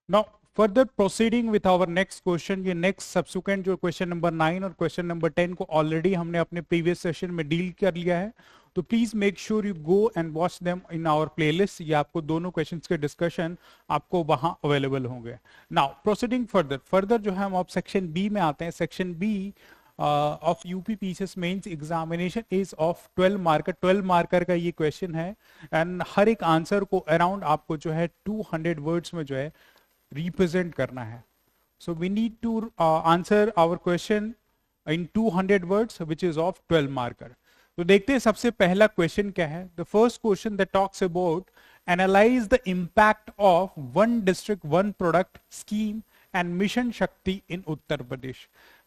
Now further proceeding with our next question, ये next subsequent जो question number 9 और question number 10 को already हमने अपने प्रीवियस सेशन में डील कर लिया है, तो please make sure you go and watch them in our playlist. ये आपको दोनों क्वेश्चंस के डिस्कशन आपको वहां अवेलेबल होंगे। नाउ प्रोसीडिंग फर्दर, जो है हम अब सेक्शन बी में आते हैं। Section B of UP PCS mains examination is of 12 marker. 12 marker का ये क्वेश्चन है एंड हर एक आंसर को अराउंड आपको जो है 200 वर्ड्स में जो है रिप्रेजेंट करना है। So we need to answer our question in 200 words which is of 12 marker. तो देखते हैं सबसे पहला क्वेश्चन क्या है। The first question that talks about analyze the impact of one district one product scheme and mission Shakti in Uttar Pradesh.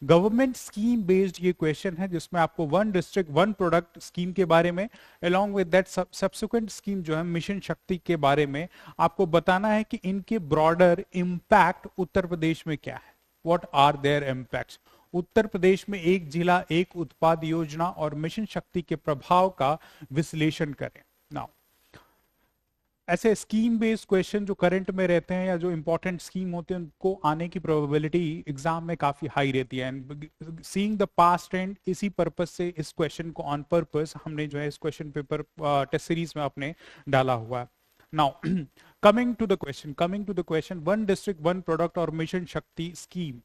Government scheme based ये question है जिसमें आपको one district one product scheme के बारे में along with that subsequent scheme जो है mission शक्ति के बारे में आपको बताना है कि इनके ब्रॉडर इम्पैक्ट उत्तर प्रदेश में क्या है। What are their impacts. Uttar Pradesh में एक जिला एक उत्पाद योजना और मिशन शक्ति के प्रभाव का विश्लेषण करें। नाउ ऐसे स्कीम बेस्ड क्वेश्चन जो करंट में रहते हैं या जो इंपॉर्टेंट स्कीम होते हैं उनको आने की प्रोबेबिलिटी एग्जाम में काफी हाई रहती है। And seeing the past trend, इसी पर्पस से इस क्वेश्चन को ऑन पर्पस हमने जो है इस क्वेश्चन पेपर टेस्ट सीरीज में अपने डाला हुआ है। Now coming to the question, one district one product और मिशन शक्ति स्कीम।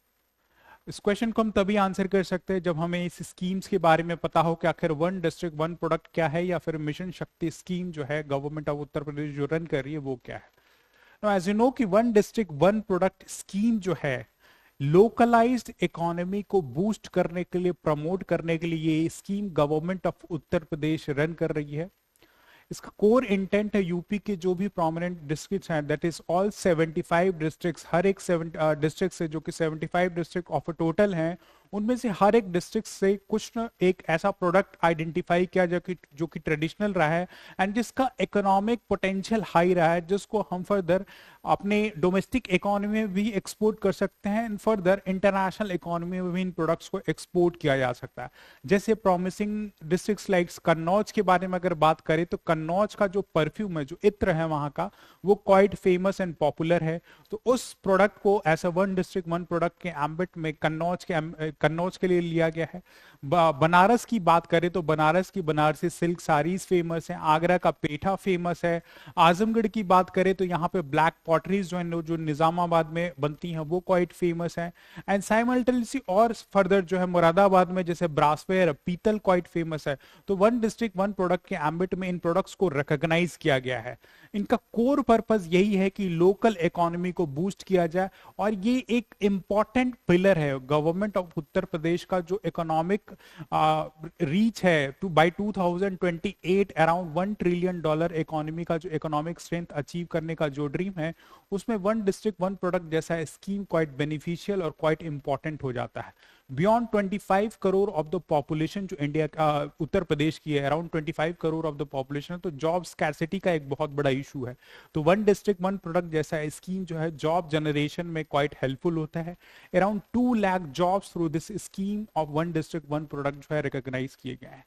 इस क्वेश्चन को हम तभी आंसर कर सकते हैं जब हमें इस स्कीम्स के बारे में पता हो कि आखिर वन डिस्ट्रिक्ट वन प्रोडक्ट क्या है या फिर मिशन शक्ति स्कीम जो है गवर्नमेंट ऑफ उत्तर प्रदेश जो रन कर रही है वो क्या है। एज यू नो कि one district one product scheme जो है लोकलाइज्ड इकोनॉमी को बूस्ट करने के लिए, प्रमोट करने के लिए ये scheme government of Uttar Pradesh run कर रही है। इसका कोर इंटेंट है यूपी के जो भी प्रोमिनेंट डिस्ट्रिक्ट्स हैं, दैट इज ऑल 75 डिस्ट्रिक्ट्स, हर एक डिस्ट्रिक्ट से जो कि 75 डिस्ट्रिक्ट ऑफ टोटल हैं, उनमें से हर एक डिस्ट्रिक्ट से कुछ न एक ऐसा प्रोडक्ट आइडेंटिफाई किया जो कि ट्रेडिशनल रहा है एंड जिसका इकोनॉमिक पोटेंशियल हाई रहा है, जिसको हम फर्दर अपने डोमेस्टिक इकोनॉमी में भी एक्सपोर्ट कर सकते हैं एंड फर्दर इंटरनेशनल इकोनॉमी में भी इन प्रोडक्ट्स को एक्सपोर्ट किया जा सकता है। जैसे प्रॉमिसिंग डिस्ट्रिक्ट्स लाइक कन्नौज के बारे में अगर बात करें तो कन्नौज का जो परफ्यूम है, जो इत्र है वहां का, वो क्वाइट फेमस एंड पॉपुलर है। तो उस प्रोडक्ट को ऐसा वन डिस्ट्रिक्ट वन प्रोडक्ट के एम्बिट में कन्नौज के लिए लिया गया है। बनारस की बात करें तो बनारस की बनारसी सिल्क साड़ीज फेमस है, आगरा का पेठा फेमस है। आजमगढ़ की बात करें तो यहाँ पे ब्लैक पॉटरीज जो है जो निजामाबाद में बनती हैं वो क्वाइट फेमस है। एंड साइमल्टेनियसली और फर्दर जो है मुरादाबाद में जैसे ब्रासवेयर पीतल क्वाइट फेमस है। तो वन डिस्ट्रिक्ट वन प्रोडक्ट के एम्बिट में इन प्रोडक्ट्स को रिकॉग्नाइज किया गया है। इनका कोर पर्पस यही है कि लोकल इकोनॉमी को बूस्ट किया जाए और ये एक इंपॉर्टेंट पिलर है गवर्नमेंट ऑफ उत्तर प्रदेश का जो इकोनॉमिक रीच है to by 2028 around $1 trillion economy का जो इकोनॉमिक स्ट्रेंथ अचीव करने का जो ड्रीम है, उसमें वन डिस्ट्रिक्ट वन प्रोडक्ट जैसा स्कीम क्वाइट बेनिफिशियल और क्वाइट इंपॉर्टेंट हो जाता है। Beyond 25 crore of the population जो इंडिया उत्तर प्रदेश की है, around 25 crore of the population है, तो जॉब स्कैर्सिटी का एक बहुत बड़ा इशू है। तो वन डिस्ट्रिक्ट वन प्रोडक्ट जैसा स्कीम जो है जॉब जनरेशन में क्वाइट हेल्पफुल होता है। Around 2 lakh jobs through this scheme of one district one product जो है रिकॉग्नाइज किए गए हैं।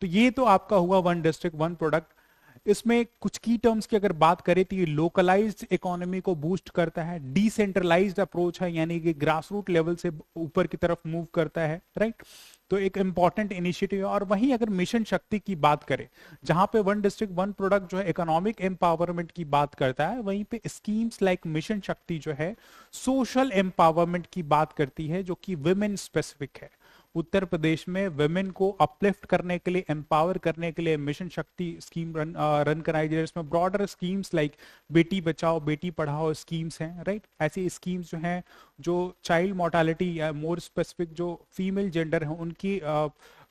तो ये तो आपका हुआ वन डिस्ट्रिक्ट वन प्रोडक्ट। इसमें कुछ की टर्म्स की अगर बात करें तो ये लोकलाइज्ड इकोनॉमी को बूस्ट करता है, डिसेंट्रलाइज्ड अप्रोच है यानी कि ग्रास रूट लेवल से ऊपर की तरफ मूव करता है, राइट। तो एक इंपॉर्टेंट इनिशिएटिव है। और वहीं अगर मिशन शक्ति की बात करें जहां पे वन डिस्ट्रिक्ट वन प्रोडक्ट जो है इकोनॉमिक एम्पावरमेंट की बात करता है, वहीं पे स्कीम्स लाइक मिशन शक्ति जो है सोशल एम्पावरमेंट की बात करती है जो कि वुमेन स्पेसिफिक है। उत्तर प्रदेश में वुमेन को अपलिफ्ट करने के लिए, एम्पावर करने के लिए मिशन शक्ति स्कीम रन कराई जा रही है। इसमें broader schemes like Beti Bachao Beti Padhao schemes हैं, राइट। ऐसी स्कीम्स जो हैं जो चाइल्ड मोर्टालिटी या मोर स्पेसिफिक जो फीमेल जेंडर है उनकी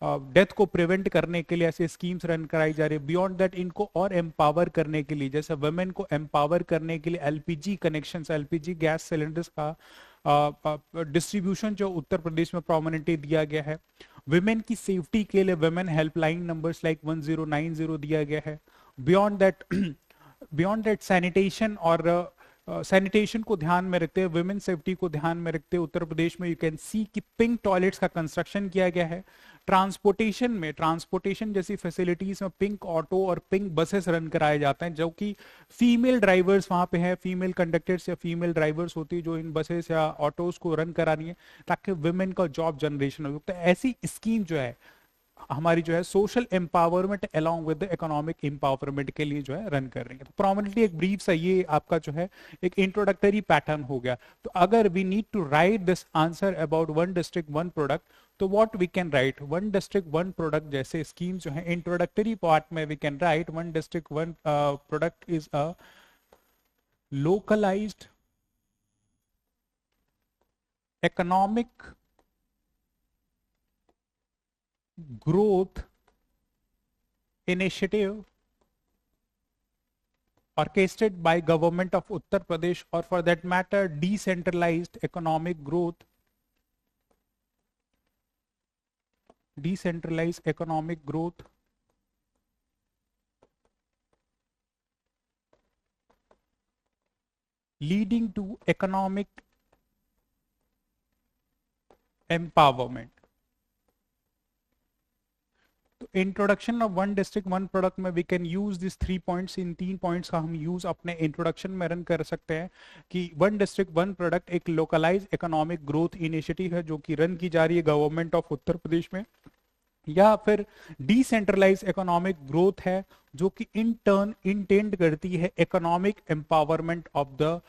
डेथ को प्रिवेंट करने के लिए ऐसे स्कीम्स रन कराई जा रही है। बियॉन्ड दैट इनको और एम्पावर करने के लिए, जैसे वुमेन को एम्पावर करने के लिए LPG connections, LPG gas cylinders का डिस्ट्रीब्यूशन जो उत्तर प्रदेश में प्रोमिनेंटली दिया गया है। विमेन की सेफ्टी के लिए विमेन हेल्पलाइन नंबर्स लाइक 1090 दिया गया है। बियॉन्ड दैट सैनिटेशन और सैनिटेशन को ध्यान में रखते हुए, विमेन सेफ्टी को ध्यान में रखते हुए उत्तर प्रदेश में यू कैन सी कि पिंक टॉयलेट्स का कंस्ट्रक्शन किया गया है। ट्रांसपोर्टेशन जैसी फैसिलिटीज में पिंक ऑटो और पिंक बसेस रन कराए जाते हैं, जो कि फीमेल ड्राइवर्स वहां पे हैं, फीमेल कंडक्टर्स या फीमेल ड्राइवर्स होती है जो इन बसेस या ऑटोज को रन करा रही है ताकि वुमेन का जॉब जनरेशन हो। तो ऐसी स्कीम जो है हमारी जो है social empowerment along with the economic empowerment के लिए जो है रन कर रही है। तो प्रोमिनेंटली एक ब्रीफ सा ये आपका जो है एक इंट्रोडक्टरी पैटर्न हो गया। तो अगर we need to write this answer about one district one product, तो what we can write, one district one product जैसे स्कीम जो है इंट्रोडक्टरी पार्ट में we can write one district one product is a localized economic growth initiative orchestrated by government of Uttar Pradesh, or for that matter decentralized economic growth leading to economic empowerment। तो introduction of one district one product में we can use this 3 points, इन 3 points का हम use अपने introduction में run कर सकते हैं कि वन डिस्ट्रिक्ट वन प्रोडक्ट एक लोकलाइज इकोनॉमिक ग्रोथ इनिशिएटिव है जो कि रन की जा रही है गवर्नमेंट ऑफ उत्तर प्रदेश में, या फिर डिसेंट्रलाइज इकोनॉमिक ग्रोथ है जो कि इन टर्न इंटेंड करती है economic empowerment of the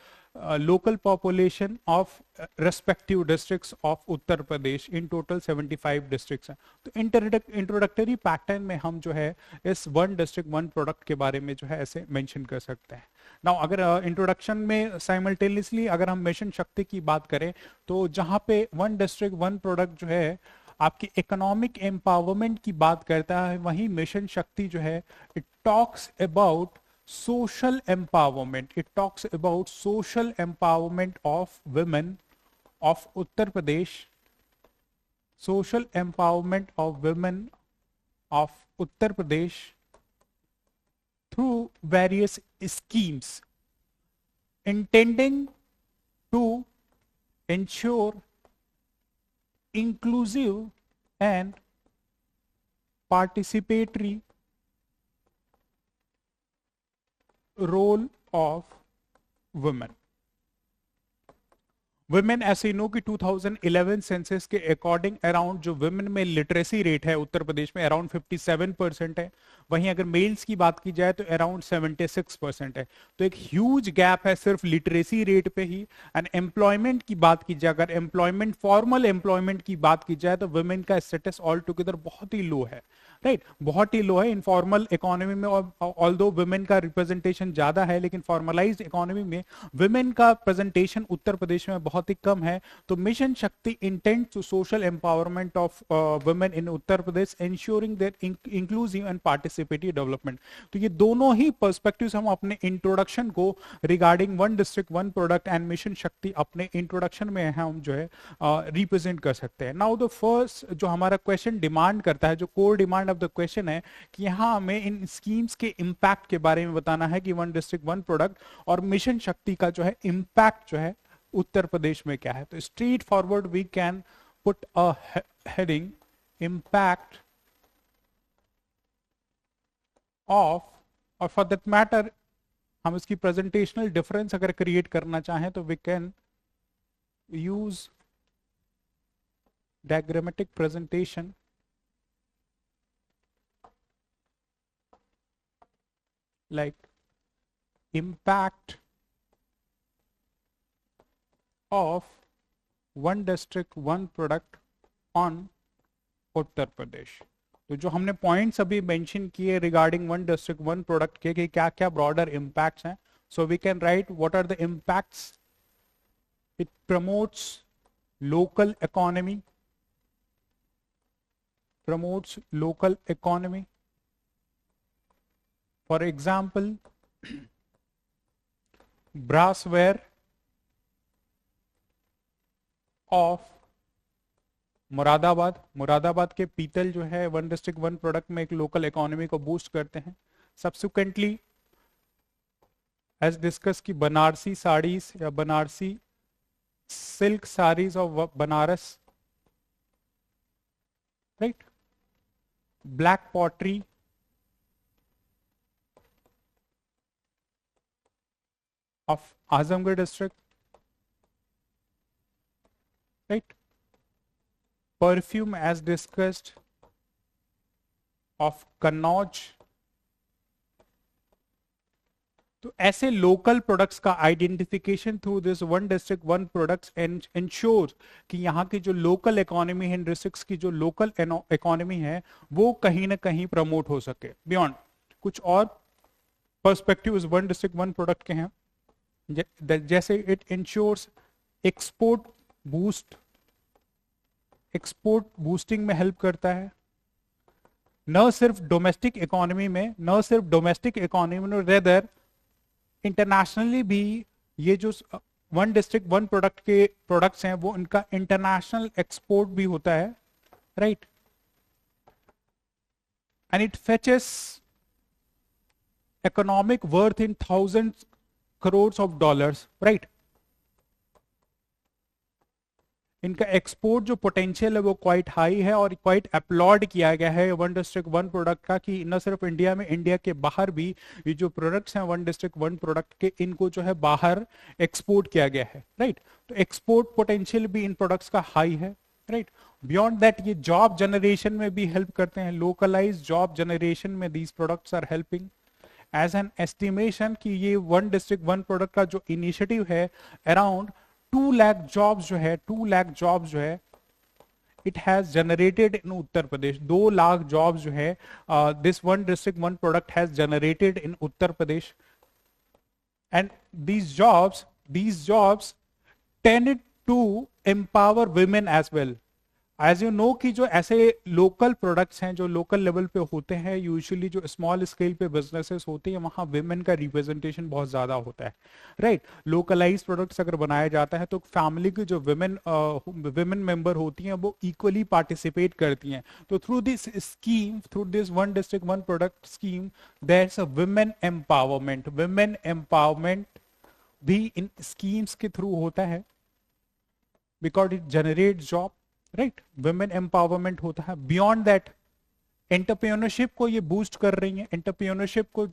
local population of respective districts of Uttar Pradesh. In total 75 districts हैं। तो इंट्रोडक्टरी पैटर्न में हम जो है इस वन डिस्ट्रिक्ट वन प्रोडक्ट के बारे में जो है ऐसे मेंशन कर सकते हैं। नाउ अगर इंट्रोडक्शन में साइमल्टेनियसली अगर हम मिशन शक्ति की बात करें तो जहां पे वन डिस्ट्रिक्ट वन प्रोडक्ट जो है आपकी इकोनॉमिक एम्पावरमेंट की बात करता है, वहीं मिशन शक्ति जो है it talks about social empowerment, it talks about social empowerment of women of Uttar Pradesh, social empowerment of women of Uttar Pradesh through various schemes intending to ensure inclusive and participatory role of women. Women ऐसे know कि 2011 census के according around जो women में literacy rate है उत्तर प्रदेश में around 57% है, वहीं अगर मेल्स की बात की जाए तो अराउंड 76% है। तो एक ह्यूज गैप है सिर्फ लिटरेसी रेट पे ही। एंड एम्प्लॉयमेंट की बात की जाए, अगर एम्प्लॉयमेंट फॉर्मल एम्प्लॉयमेंट की बात की जाए तो वुमेन का स्टेटस ऑल टुगेदर बहुत ही लो है, राइट, बहुत ही लो है इनफॉर्मल इकोनॉमी में। ऑल्दो वुमेन का रिप्रेजेंटेशन ज्यादा है लेकिन फॉर्मलाइज्ड इकोनॉमी में वुमेन का प्रेजेंटेशन उत्तर प्रदेश में बहुत ही कम है। तो mission Shakti intent to social empowerment of women in Uttar Pradesh ensuring their inclusive and participative development. तो ये दोनों ही पर्सपेक्टिव्स हम अपने इंट्रोडक्शन को regarding one district one product and mission Shakti अपने इंट्रोडक्शन में हम जो है रिप्रेजेंट कर सकते हैं। नाउ द फर्स्ट जो हमारा क्वेश्चन डिमांड करता है, जो core demand of the question है कि यहां हमें इन स्कीम्स के इंपैक्ट के बारे में बताना है कि वन डिस्ट्रिक्ट वन प्रोडक्ट और मिशन शक्ति का जो है इंपैक्ट जो है उत्तर प्रदेश में क्या है। तो straight forward we can put a heading impact of, और फॉर दैट मैटर हम इसकी प्रेजेंटेशनल डिफरेंस अगर क्रिएट करना चाहें तो we can use diagrammatic presentation like impact of one district one product on Uttar Pradesh. तो जो हमने पॉइंट्स अभी मेंशन किए regarding one district one product के कि क्या क्या ब्रॉडर इंपैक्ट्स हैं, so we can write what are the impacts. It promotes local economy, For example, brassware of Moradabad के पीतल जो है वन डिस्ट्रिक्ट वन प्रोडक्ट में एक लोकल इकोनॉमी को बूस्ट करते हैं। सब्सिक्वेंटली एज डिस्कस की बनारसी साड़ीज या Banarasi silk saris of Banaras, right, black pottery of Azamgarh district, right, perfume as discussed of Kannauj. तो ऐसे लोकल प्रोडक्ट्स का identification through this one district one products ensure कि यहाँ की जो लोकल इकोनॉमी है, इन डिस्ट्रिक्ट्स की जो लोकल इकोनॉमी है वो कहीं ना कहीं प्रमोट हो सके। बियॉन्ड कुछ और पर्सपेक्टिव इस वन डिस्ट्रिक्ट वन प्रोडक्ट के हैं, जैसे it ensures export boost, export boosting में हेल्प करता है, न सिर्फ डोमेस्टिक इकोनॉमी में रेदर इंटरनेशनली भी। ये जो वन डिस्ट्रिक्ट वन प्रोडक्ट के प्रोडक्ट्स हैं वो इनका इंटरनेशनल एक्सपोर्ट भी होता है, right, and it fetches economic worth in thousand crore of dollars, right. इनका एक्सपोर्ट जो पोटेंशियल है वो क्वाइट हाई है और क्वाइट अपलॉड किया गया है वन डिस्ट्रिक्ट वन प्रोडक्ट का, कि न सिर्फ इंडिया में, इंडिया के बाहर भी ये जो प्रोडक्ट्स हैं वन डिस्ट्रिक्ट वन प्रोडक्ट के, इनको जो है बाहर एक्सपोर्ट किया गया है, राइट। तो एक्सपोर्ट पोटेंशियल भी इन प्रोडक्ट्स का हाई है, राइट। बियॉन्ड दैट ये जॉब जनरेशन में भी हेल्प करते हैं, लोकलाइज जॉब जनरेशन में these products are helping. As an estimation कि ये वन डिस्ट्रिक्ट वन प्रोडक्ट का जो इनिशिएटिव है, अराउंड 2 लाख जॉब्स जो है, 2 लाख जॉब्स जो है it has generated in Uttar Pradesh. 2 lakh jobs जो है this one district one product has generated in Uttar Pradesh, and these jobs tended to empower women as well। As you know कि जो ऐसे लोकल प्रोडक्ट्स हैं जो लोकल लेवल पे होते हैं, यूजुअली जो स्मॉल स्केल पे बिजनेसेस होते हैं वहां विमेन का रिप्रेजेंटेशन बहुत ज्यादा होता है, राइट। लोकलाइज प्रोडक्ट्स अगर बनाया जाता है तो फैमिली की जो विमेन मेंबर होती हैं वो इक्वली पार्टिसिपेट करती हैं। तो through this scheme, through this one district one product scheme, there is a women empowerment. Women empowerment भी इन स्कीम्स के थ्रू होता है because it generate job, right. Women empowerment होता है। बियॉन्ड दैट एंटरप्रेन्योरशिप को ये बूस्ट कर रही हैं, एंटरप्रेन्योरशिप को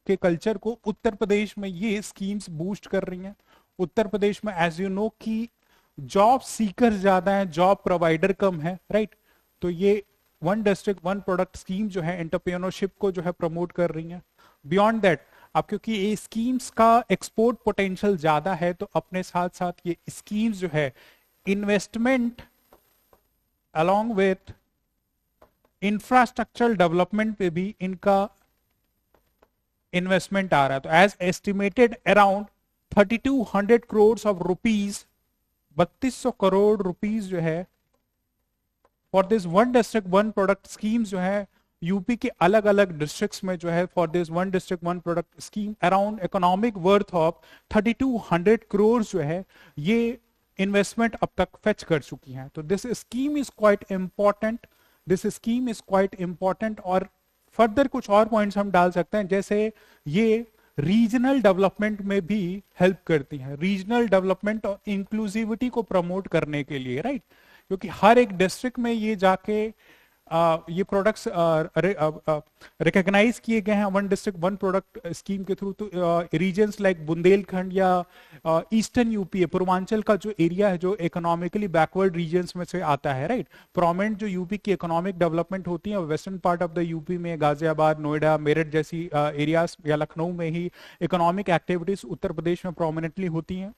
के कल्चर को उत्तर प्रदेश में ये स्कीम्स बूस्ट कर रही हैं। उत्तर प्रदेश में एज यू नो कि जॉब सीकर ज्यादा है, जॉब प्रोवाइडर कम है, राइट। तो ये one district one product scheme जो है एंटरप्रेन्योरशिप को जो है प्रमोट कर रही है। बियॉन्ड दैट अब क्योंकि ये स्कीम्स का एक्सपोर्ट पोटेंशियल ज्यादा है तो अपने साथ साथ ये स्कीम्स जो है investment along with infrastructural development पे भी इनका इन्वेस्टमेंट आ रहा है। तो as estimated around 3200 crore of rupees, 3200 crore rupees जो है for this one district one product scheme जो है यूपी के अलग अलग डिस्ट्रिक्ट्स में जो है for this one district one product scheme around economic worth of 3200 crore जो है ये इन्वेस्टमेंट अब तक फेच कर चुकी हैं। तो this scheme is quite important, this scheme is quite important. और फर्दर कुछ और पॉइंट्स हम डाल सकते हैं, जैसे ये रीजनल डेवलपमेंट में भी हेल्प करती है, रीजनल डेवलपमेंट और इंक्लूसिविटी को प्रमोट करने के लिए, राइट। क्योंकि हर एक डिस्ट्रिक्ट में ये जाके ये प्रोडक्ट्स रिकॉग्नाइज किए गए हैं one district one product scheme के थ्रू। तो रीजन्स लाइक बुंदेलखंड या ईस्टर्न यूपी, पूर्वांचल का जो एरिया है जो इकोनॉमिकली बैकवर्ड रीजन्स में से आता है, राइट। प्रोमिनेंट जो यूपी की इकोनॉमिक डेवलपमेंट होती है western part of the UP में गाजियाबाद, नोएडा, मेरठ जैसी एरियाज या लखनऊ में ही इकोनॉमिक एक्टिविटीज उत्तर प्रदेश में प्रोमिनेंटली होती हैं।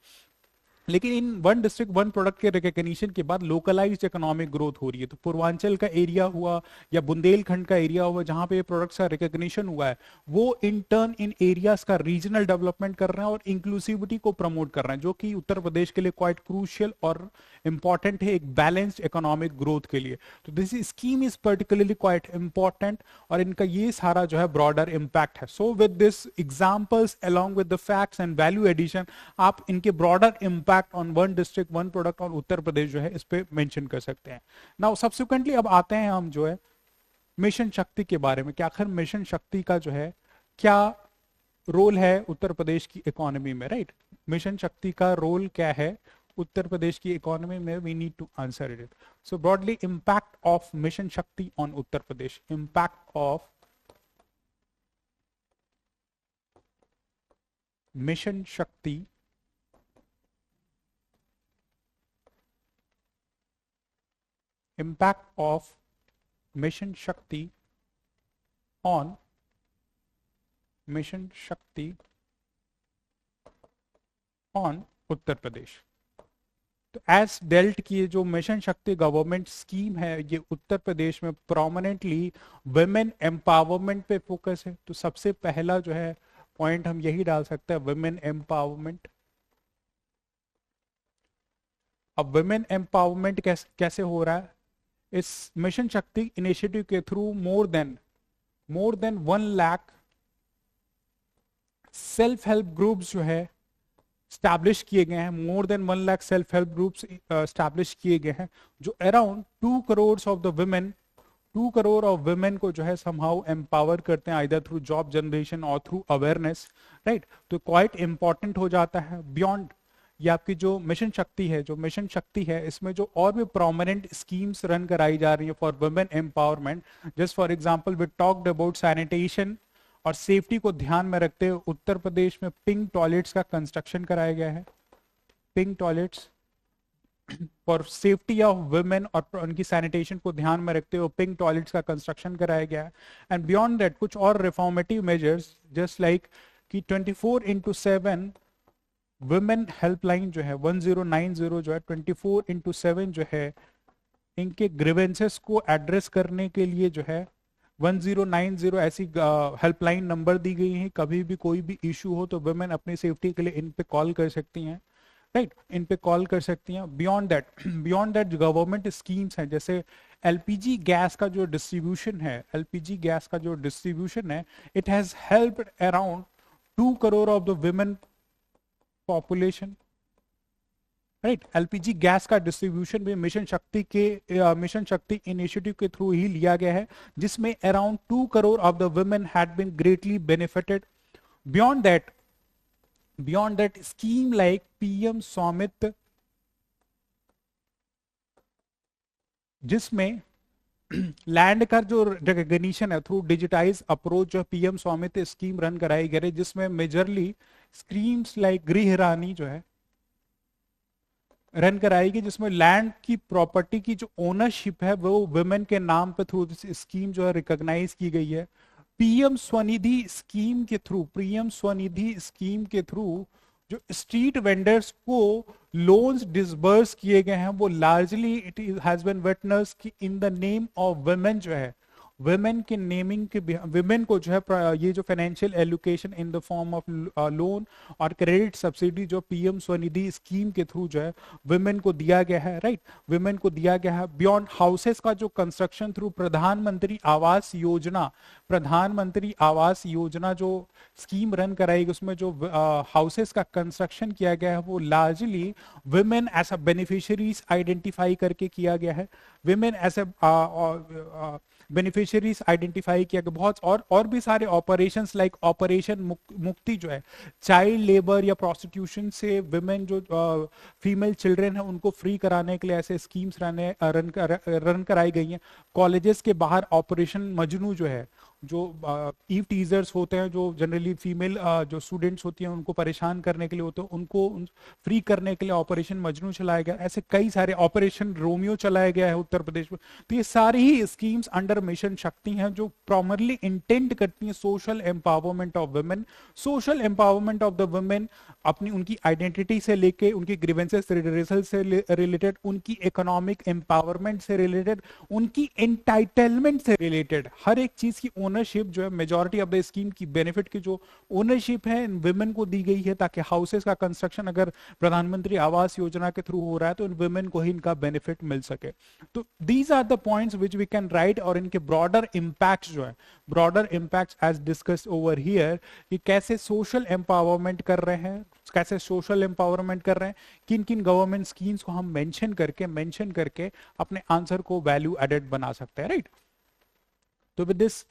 लेकिन in one district one product के रिकॉग्निशन के बाद लोकलाइज्ड इकोनॉमिक ग्रोथ हो रही है। तो पूर्वांचल का एरिया हुआ या बुंदेलखंड का एरिया हुआ जहां पे प्रोडक्ट्स का रिकॉग्निशन हुआ है, वो इन टर्न इन एरियाज का रीजनल डेवलपमेंट कर रहे हैं और इंक्लूसिविटी को प्रमोट कर रहे हैं, जो कि उत्तर प्रदेश के लिए क्वाइट क्रूशियल और इंपॉर्टेंट है एक बैलेंस्ड इकोनॉमिक ग्रोथ के लिए। तो this scheme is particularly quite important और इनका ये सारा जो है ब्रॉडर इंपैक्ट है। So with this examples along with the facts and value addition आप इनके broader impact on one district one product और उत्तर प्रदेश जो है इस पे मेंशन कर सकते हैं। नाउ सब्सिक्वेंटली अब आते हैं हम जो है मिशन शक्ति के बारे में कि आखिर मिशन शक्ति का जो है क्या रोल है उत्तर प्रदेश की इकोनॉमी में, राइट। मिशन शक्ति का रोल क्या है उत्तर प्रदेश की इकोनॉमी में, we need to answer it. So broadly impact of mission Shakti on Uttar Pradesh, impact of mission Shakti impact of mission shakti on mission shakti on Uttar Pradesh. तो एज डेल्ट की ये जो मिशन शक्ति गवर्नमेंट स्कीम है, ये उत्तर प्रदेश में प्रोमिनेंटली वुमेन एम्पावरमेंट पे फोकस है. तो सबसे पहला जो है पॉइंट हम यही डाल सकते हैं, वुमेन एम्पावरमेंट. अब वुमेन एम्पावरमेंट कैसे हो रहा है? इस मिशन शक्ति इनिशिएटिव के through more than 1 lakh self help groups जो है स्टैब्लिश किए गए हैं. More than 1 lakh self help groups establish किए गए हैं, जो around 2 crore of the women 2 crore of women को जो है समहाउ एम्पावर करते हैं, आइदर थ्रू जॉब जनरेशन और थ्रू अवेयरनेस, राइट. तो क्वाइट इंपॉर्टेंट हो जाता है. बियॉन्ड ये आपकी जो मिशन शक्ति है, इसमें जो और भी प्रोमिनेंट स्कीम्स रन कराई जा रही है for women empowerment. Just for example we talked about sanitation और सेफ्टी को ध्यान में रखते हुए उत्तर प्रदेश में पिंक टॉयलेट्स का कंस्ट्रक्शन कराया गया है. Pink toilets for safety of women और उनकी सैनिटेशन को ध्यान में रखते हुए पिंक टॉयलेट्स का कंस्ट्रक्शन कराया गया है. एंड बियॉन्ड दैट कुछ और रिफॉर्मेटिव मेजर्स, जस्ट लाइक कि 24/7 वुमेन हेल्पलाइन जो है 1090 जो है 24/7 जो है इनके ग्रीवेंसेस को एड्रेस करने के लिए जो है 1090 ऐसी हेल्पलाइन नंबर दी गई है. कभी भी कोई भी इशू हो तो वुमेन अपनी सेफ्टी के लिए इन पे कॉल कर सकती हैं, राइट. इन पे कॉल कर सकती हैं. बियॉन्ड दैट गवर्नमेंट स्कीम्स हैं, जैसे एलपीजी गैस का जो डिस्ट्रीब्यूशन है, it has helped around 2 crore of the women population, right. LPG gas का डिस्ट्रीब्यूशन भी मिशन शक्ति इनिशिएटिव के थ्रू ही लिया गया है, जिसमें around 2 crore of the women had been greatly benefited. Beyond that scheme like PM Swamitva, जिसमें लैंड का जो रिकॉग्निशन है थ्रू डिजिटाइज अप्रोच, जो पीएम स्वामित्व स्कीम रन कराई गई है, जिसमें मेजरली स्कीम्स लाइक गृह रानी जो है रन कराई गई, जिसमें लैंड की प्रॉपर्टी की जो ओनरशिप है वो वुमेन के नाम पे थ्रू स्कीम जो है रिकॉग्नाइज की गई है. पीएम स्वनिधि स्कीम के थ्रू जो स्ट्रीट वेंडर्स को लोन्स डिसबर्स किए गए हैं, वो largely it has been witness कि in the name of women जो है, वुमेन के नेमिंग के वुमेन को जो है ये जो financial allocation in the form of loan और क्रेडिट सब्सिडी जो पीएम स्वनिधि स्कीम के थ्रू जो है वुमेन को दिया गया है, राइट. वुमेन को दिया गया है. बियॉन्ड हाउसेस का जो कंस्ट्रक्शन थ्रू प्रधानमंत्री आवास योजना जो स्कीम रन कराई, उसमें जो हाउसेस का कंस्ट्रक्शन किया गया है वो largely women as a beneficiaries identify करके किया गया है. Women as a beneficiaries identify किया गया. बहुत और भी सारे ऑपरेशंस लाइक ऑपरेशन मुक्ति जो है, चाइल्ड लेबर या प्रोस्टिट्यूशन से विमेन जो फीमेल चिल्ड्रन है उनको फ्री कराने के लिए ऐसे स्कीम्स रन कराई गई हैं. कॉलेजेस के बाहर ऑपरेशन मजनू जो है, जो ईव टीजर्स होते हैं, जो जनरली फीमेल जो स्टूडेंट्स होती हैं उनको परेशान करने के लिए होते हैं, उनको फ्री करने के लिए ऑपरेशन मजनू चलाया गया. ऐसे कई सारे ऑपरेशन रोमियो चलाया गया है उत्तर प्रदेश में. तो ये सारी ही स्कीम्स अंडर मिशन शक्ति हैं जो प्राइमरली इंटेंट करती हैं social empowerment of women. Social empowerment of the women अपनी उनकी आइडेंटिटी से लेके उनकी ग्रीवेंसेस रिड्रेसल से रिलेटेड, उनकी इकोनॉमिक एम्पावरमेंट से रिलेटेड, उनकी एंटाइटलमेंट से रिलेटेड हर एक चीज की ओनरशिप जो है, मेजॉरिटी ऑफ द स्कीम की बेनिफिट की जो ओनरशिप है इन वुमेन को दी गई है, ताकि हाउसेस का कंस्ट्रक्शन अगर प्रधानमंत्री आवास योजना के थ्रू हो रहा है तो इन वुमेन को ही इनका बेनिफिट मिल सके. तो these are the points which we can write. और इनके ब्रॉडर इंपैक्ट जो है, broader impact as discussed over here, कि कैसे सोशल एम्पावरमेंट कर रहे हैं, कैसे सोशल एम्पावरमेंट कर रहे हैं, किन किन गवर्नमेंट स्कीम्स को हम मेंशन करके अपने आंसर को वैल्यू एडेड बना सकते हैं, राइट. तो with this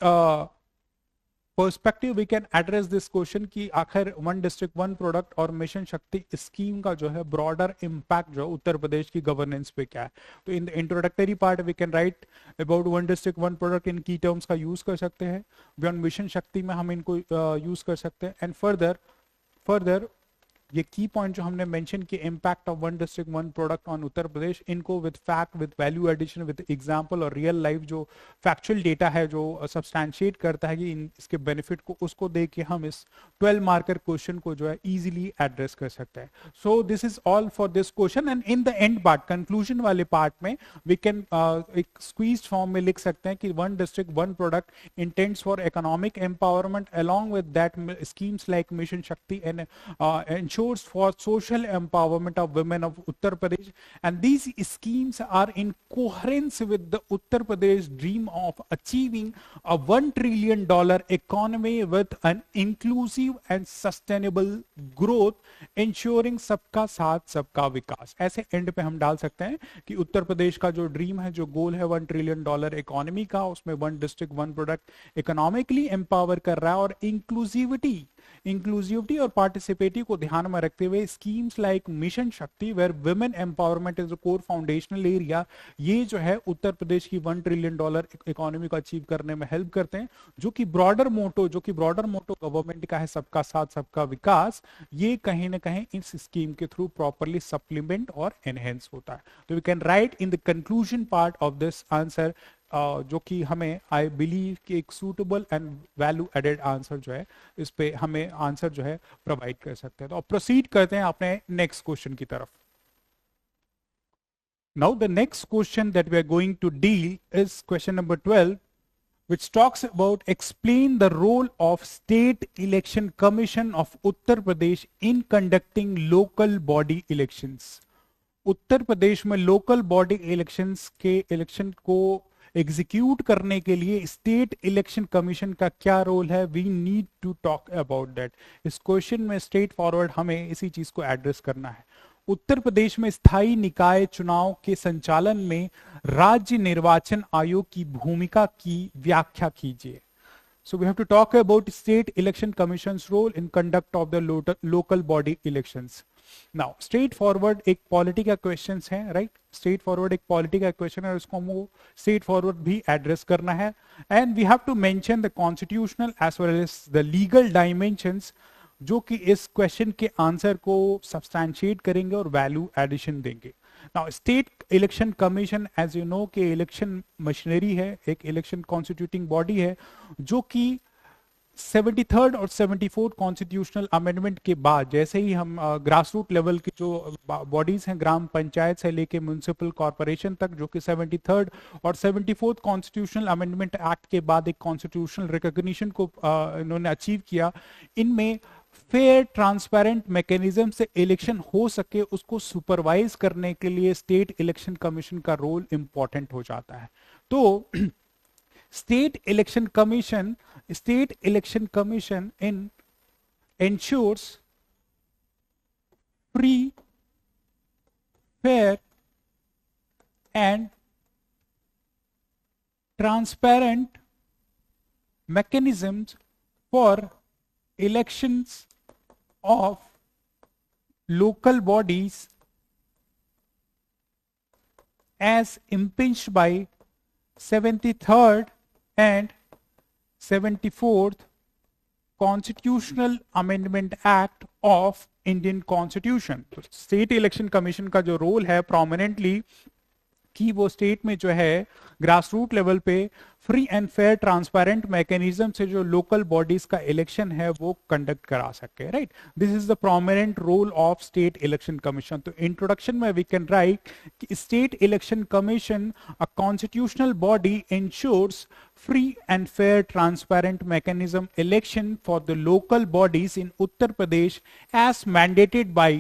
perspective we can address this question कि आखिर वन डिस्ट्रिक्ट वन प्रोडक्ट और मिशन शक्ति स्कीम का जो है ब्रॉडर इम्पैक्ट जो उत्तर प्रदेश की गवर्नेंस पे क्या है। तो in the introductory part we can write about one district one product in की टर्म्स का यूज कर सकते हैं, बियॉन्ड मिशन शक्ति में हम इनको यूज कर सकते हैं, एंड फर्दर ये की पॉइंट जो हमने मेंशन कि impact of one district one product on Uttar Pradesh, इनको with fact, with value addition, with example और रियल लाइफ जो फैक्चुअल डेटा है जो सब्सटैंशिएट करता है कि इसके बेनिफिट को, उसको देख के हम इस 12 मार्कर क्वेश्चन को जो है इजीली एड्रेस कर सकते हैं। So this is all for this question, and in the and part, conclusion वाले पार्ट में वी कैन एक स्क्वीज फॉर्म में लिख सकते हैं कि one district one product intends for economic empowerment along with that schemes like Mission Shakti and ensures for social empowerment of women of Uttar Pradesh, and these schemes are in coherence with the Uttar Pradesh dream of achieving a $1 trillion economy with an inclusive and sustainable growth, ensuring सबका साथ सबका विकास। ऐसे and पे हम डाल सकते हैं कि उत्तर प्रदेश का जो ड्रीम है, जो गोल है $1 ट्रिलियन इकोनॉमी का, उसमें one district one product economically empower कर रहा है, और इंक्लूसिविटी और पार्टिसिपेटिव को ध्यान में रखते हुए schemes like mission Shakti where women empowerment is a core foundational area, ये जो है उत्तर प्रदेश की $1 ट्रिलियन इकोनॉमी को अचीव करने में हेल्प करते हैं, जो कि ब्रॉडर मोटो गवर्नमेंट का है, सबका साथ सबका विकास, ये कहीं ना कहीं इस स्कीम के थ्रू प्रॉपरली सप्लीमेंट और एनहेंस होता है। तो we can write in the conclusion part of this answer, जो कि हमें आई बिलीव कि एक suitable and value added answer जो है, इस पे हमें आंसर जो है प्रोवाइड कर सकते हैं। तो अब प्रोसीड करते हैं अपने नेक्स्ट क्वेश्चन की तरफ। Now the next question that we are going to deal is question number 12, which talks about explain the role of State Election Commission of Uttar Pradesh in conducting local body elections। उत्तर प्रदेश में local body elections के election को execute करने के लिए state election commission का क्या role है, we need to talk about that. इस क्वेश्चन में स्ट्रेट फॉरवर्ड हमें इसी चीज को एड्रेस करना है। उत्तर प्रदेश में स्थायी निकाय चुनाव के संचालन में राज्य निर्वाचन आयोग की भूमिका की व्याख्या कीजिए। So we have to talk about State Election Commission's role in conduct of the local body elections. Now, straightforward एक पॉलिटी का क्वेश्चन है, राइट? straightforward एक पॉलिटी का क्वेश्चन है, उसको हमको straightforward भी एड्रेस करना है, and we have to mention the constitutional as well as the legal dimensions जो कि इस क्वेश्चन के आंसर को सब्सटैंशिएट करेंगे और वैल्यू एडिशन देंगे। Now state election commission, as you know, कि इलेक्शन मशीनरी है, एक इलेक्शन कॉन्स्टिट्यूटिंग बॉडी है, जो कि 73rd और 74th कॉन्स्टिट्यूशनल अमेंडमेंट के बाद, जैसे ही हम ग्रास रूट लेवल की जो बॉडीज हैं, ग्राम पंचायत से लेके म्युनिसिपल कॉर्पोरेशन तक, जो कि 73rd और 74th कॉन्स्टिट्यूशनल अमेंडमेंट एक्ट के बाद एक कॉन्स्टिट्यूशनल रिकॉग्निशन को इन्होंने अचीव किया, इनमें फेयर ट्रांसपेरेंट मैकेनिज्म से इलेक्शन हो सके, उसको सुपरवाइज करने के लिए स्टेट इलेक्शन कमीशन का रोल इंपॉर्टेंट हो जाता है। तो state election commission in ensures free, fair and transparent mechanisms for elections of local bodies as impinged by 73rd and 74th Constitutional Amendment Act of Indian Constitution। तो state election commission का जो role है prominently, कि वो state में जो है grass root level पे free and fair transparent mechanism से जो लोकल बॉडीज का इलेक्शन है वो कंडक्ट करा सके, right? This is the prominent role of state election commission. तो इंट्रोडक्शन में वी कैन राइट कि state election commission, a constitutional body, ensures free and fair transparent mechanism election for the local bodies in Uttar Pradesh as mandated by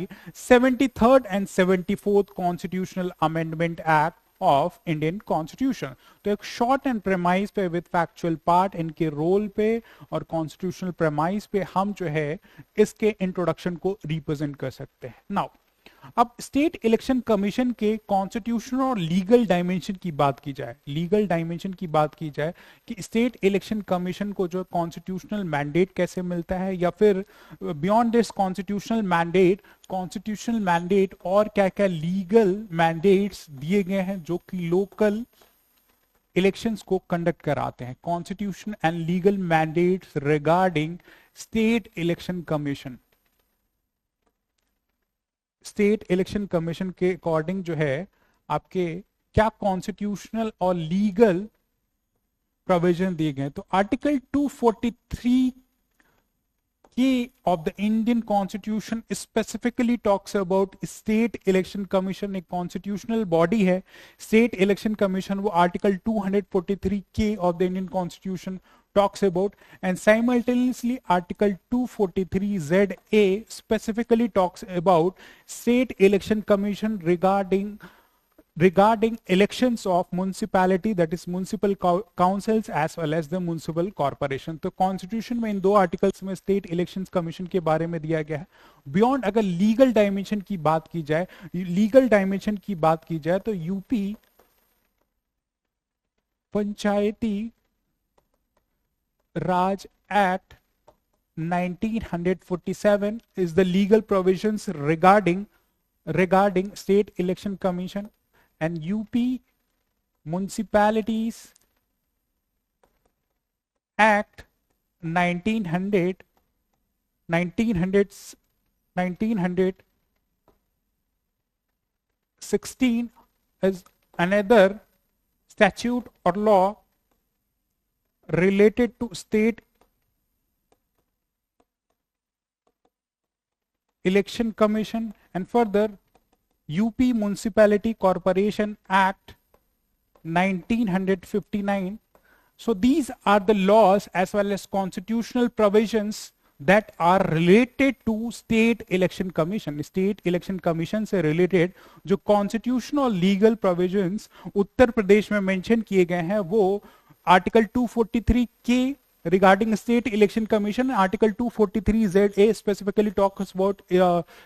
73rd and 74th Constitutional Amendment Act of Indian constitution. तो एक short and premise पे with factual part, इनके role पे और constitutional premise पे हम जो है इसके इंट्रोडक्शन को रिप्रेजेंट कर सकते हैं। नाउ अब स्टेट इलेक्शन कमीशन के कॉन्स्टिट्यूशनल और लीगल डायमेंशन की बात की जाए, लीगल डायमेंशन की बात की जाए कि स्टेट इलेक्शन कमीशन को जो कॉन्स्टिट्यूशनल मैंडेट कैसे मिलता है, या फिर बियॉन्ड दिस कॉन्स्टिट्यूशनल मैंडेट और क्या क्या लीगल मैंडेट्स दिए गए हैं जो कि लोकल इलेक्शंस को कंडक्ट कराते हैं। Constitution and legal mandates regarding state election commission. State election commission के अकॉर्डिंग जो है आपके क्या कॉन्स्टिट्यूशनल और लीगल प्रोविजन दिए गए। तो article 243 K of the Indian Constitution specifically talks about State Election Commission। एक constitutional body है State Election Commission, वो Article 243K of the Indian Constitution talks about, and simultaneously Article 243ZA specifically talks about State Election Commission regarding elections of municipality, that is municipal councils as well as the municipal corporation। तो constitution में इन दो articles में state elections commission के बारे में दिया गया है। बियॉन्ड अगर लीगल डायमेंशन की बात की जाए, तो UP Panchayati Raj act 1947 is the legal provisions regarding state election commission, and UP Municipalities Act 1916 is another statute or law related to state election commission, and further UP Municipality Corporation Act 1959। So these are the laws as well as constitutional provisions that are related to state election commission। state election commission से related जो constitutional और legal provisions उत्तर प्रदेश में mention किए गए हैं वो article 243K regarding state election commission, article 243ZA specifically talks about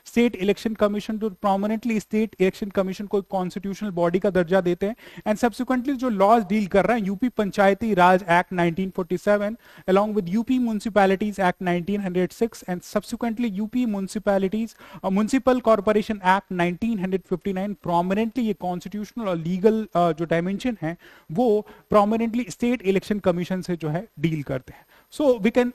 state election commission, जो prominently state election commission को constitutional body का दर्जा देते हैं, and subsequently जो laws deal कर रहा है UP Panchayati Raj act 1947 along with UP Municipalities Act 1906 and subsequently UP Municipalities Municipal Corporation Act 1959 prominently ये constitutional और legal जो dimension है वो prominently state election commission से जो है deal करते हैं। So we can